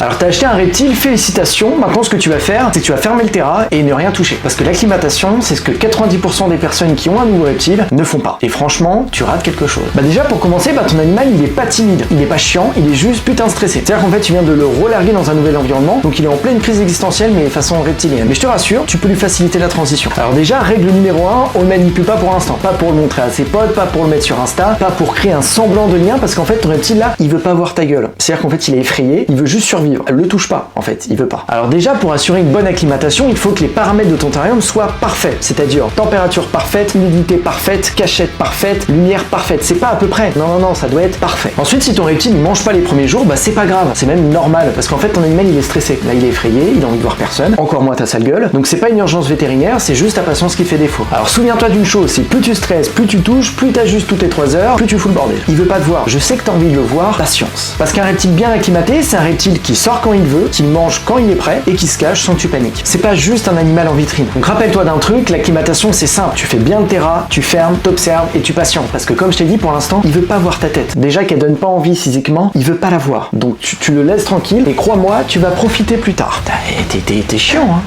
Alors t'as acheté un reptile, félicitations, maintenant ce que tu vas faire, c'est que tu vas fermer le terrain et ne rien toucher. Parce que l'acclimatation, c'est ce que 90% des personnes qui ont un nouveau reptile ne font pas. Et franchement, tu rates quelque chose. Bah déjà pour commencer, ton animal il est pas timide, il est pas chiant, il est juste putain stressé. C'est-à-dire qu'en fait tu viens de le relarguer dans un nouvel environnement, donc il est en pleine crise existentielle mais façon reptilienne. Mais je te rassure, tu peux lui faciliter la transition. Alors déjà, règle numéro 1, on le manipule pas pour l'instant. Pas pour le montrer à ses potes, pas pour le mettre sur Insta, pas pour créer un semblant de lien, parce qu'en fait ton reptile là, il veut pas voir ta gueule. C'est-à-dire qu'en fait il est effrayé, il veut juste survivre. Le touche pas, en fait, il veut pas. Alors déjà, pour assurer une bonne acclimatation, il faut que les paramètres de ton terrarium soient parfaits. C'est-à-dire température parfaite, humidité parfaite, cachette parfaite, lumière parfaite. C'est pas à peu près. Non, ça doit être parfait. Ensuite, si ton reptile ne mange pas les premiers jours, c'est pas grave. C'est même normal, parce qu'en fait, ton animal, il est stressé. Là, il est effrayé, il a envie de voir personne. Encore moins ta sale gueule. Donc c'est pas une urgence vétérinaire, c'est juste ta patience qui fait défaut. Alors souviens-toi d'une chose, c'est plus tu stresses, plus tu touches, plus t'ajustes toutes les 3 heures, plus tu fous le bordel. Il veut pas te voir. Je sais que t'as envie de le voir, patience. Parce qu'un reptile bien acclimaté, c'est un reptile qui sort quand il veut, qui mange quand il est prêt et qui se cache sans que tu paniques. C'est pas juste un animal en vitrine. Donc rappelle-toi d'un truc, l'acclimatation c'est simple. Tu fais bien le terrain, tu fermes, t'observes et tu patientes. Parce que comme je t'ai dit pour l'instant, il veut pas voir ta tête. Déjà qu'elle donne pas envie physiquement, il veut pas la voir. Donc tu le laisses tranquille et crois-moi, tu vas profiter plus tard. T'es chiant, hein.